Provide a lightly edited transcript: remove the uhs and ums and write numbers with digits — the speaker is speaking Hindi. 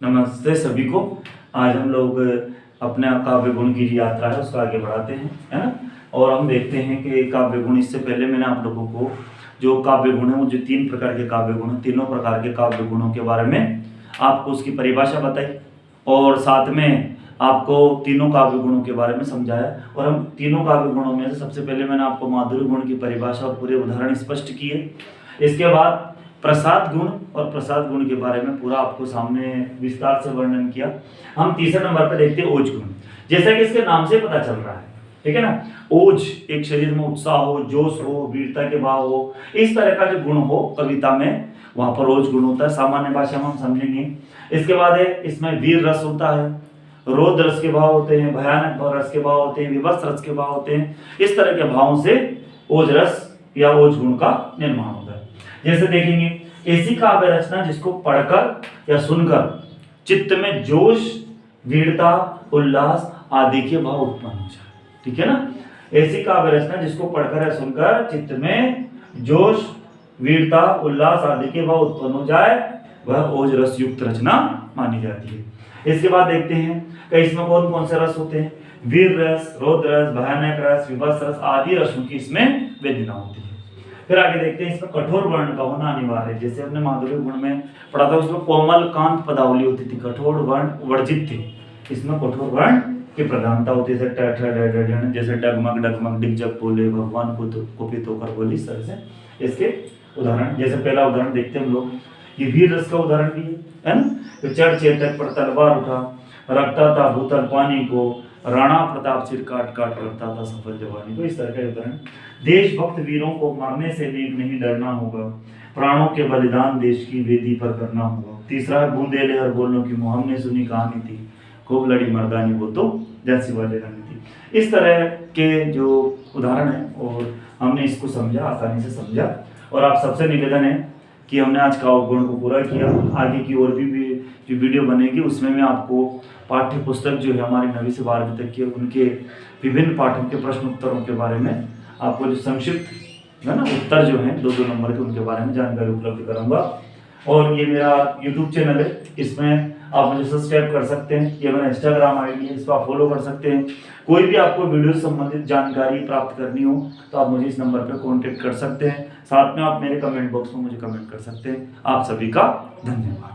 नमस्ते सभी को। आज हम लोग अपने काव्य गुण की जो यात्रा है उसको आगे बढ़ाते हैं, है ना। और हम देखते हैं कि काव्य गुण, इससे पहले मैंने आप लोगों को जो काव्य गुण है, वो जो 3 प्रकार के काव्य गुण हैं, तीनों प्रकार के काव्य गुणों के बारे में आपको उसकी परिभाषा बताई और साथ में आपको तीनों काव्य गुणों के बारे में समझाया। और हम तीनों काव्य गुणों में से सबसे पहले मैंने आपको माधुर्य गुण की परिभाषा और पूरे उदाहरण स्पष्ट किए। इसके बाद प्रसाद गुण और प्रसाद गुण के बारे में पूरा आपको सामने विस्तार से वर्णन किया। हम तीसरे नंबर पर देखते हैं ओज गुण। जैसा कि इसके नाम से पता चल रहा है, ठीक है ना। ओज एक शरीर में उत्साह हो, जोश हो, वीरता के भाव हो, इस तरह का जो गुण हो कविता में, वहां पर ओज गुण होता है। सामान्य भाषा में हम समझेंगे। इसके बाद है इसमें वीर रस होता है, रौद्र रस के भाव होते हैं, भयानक रस के भाव होते हैं, विभत्स रस के भाव होते हैं। इस तरह के भावों से ओज रस या ओज गुण का निर्माण होता है। जैसे देखेंगे, ऐसी काव्य रचना जिसको पढ़कर या सुनकर चित्त में जोश, वीरता, उल्लास आदि के भाव उत्पन्न हो जाए, ठीक है ना। ऐसी काव्य रचना जिसको पढ़कर या सुनकर चित्त में जोश, वीरता, उल्लास आदि के भाव उत्पन्न हो जाए, वह ओज रस युक्त रचना मानी जाती है। इसके बाद देखते हैं कि इसमें कौन कौन से रस होते हैं। वीर रस, रौद्र रस, भयानक रस, विभत्स रस आदि रसों की इसमें वेदना होती है। फिर आगे देखते हैं इसमें कठोर वर्ण का होना अनिवार्य है। जैसे हमने माधुर्य गुण में पढ़ा था, उसमें कोमल कांत पदावली होती थी, कठोर वर्ण वर्जित थे। इसमें कठोर वर्ण की प्रधानता होती है, जैसे डगमग डगमग डिगजग बोले, भगवान को कुपित होकर बोली। इस तरह से इसके उदाहरण, जैसे पहला उदाहरण देखते हैं हम लोग, ये वीर रस का उदाहरण भी है ना। तो चढ़ चेतक पर तलवार उठा, रखता था भूतल पानी को, राणा प्रताप सिर काट काट रखता था सफल जवानी को। इस तरह का उदाहरण। देशभक्त वीरों को मरने से नेक नहीं डरना होगा, प्राणों के बलिदान देश की वेदी पर करना होगा। तीसरा, बूंदे लहर बोलों की मुँह, हमने सुनी कहानी थी, खूब लड़ी मर्दानी वो तो जैसी वाले रानी थी। इस तरह के जो उदाहरण है और हमने इसको समझा, आसानी से समझा। और आप सबसे निवेदन है कि हमने आज काव्य गुण को पूरा किया। आगे की और भी जो वीडियो बनेगी उसमें मैं आपको पाठ्य पुस्तक जो है हमारी 9वीं से 12वीं तक की, उनके विभिन्न पाठों के प्रश्न उत्तरों के बारे में आपको जो संक्षिप्त है ना उत्तर जो हैं 2-2 नंबर के, उनके बारे में जानकारी उपलब्ध कराऊंगा। और ये मेरा यूट्यूब चैनल है, इसमें आप मुझे सब्सक्राइब कर सकते हैं। ये मेरा इंस्टाग्राम आईडी है, इस पर आप फॉलो कर सकते हैं। कोई भी आपको वीडियो से संबंधित जानकारी प्राप्त करनी हो तो आप मुझे इस नंबर पर कॉन्टेक्ट कर सकते हैं। साथ में आप मेरे कमेंट बॉक्स में मुझे कमेंट कर सकते हैं। आप सभी का धन्यवाद।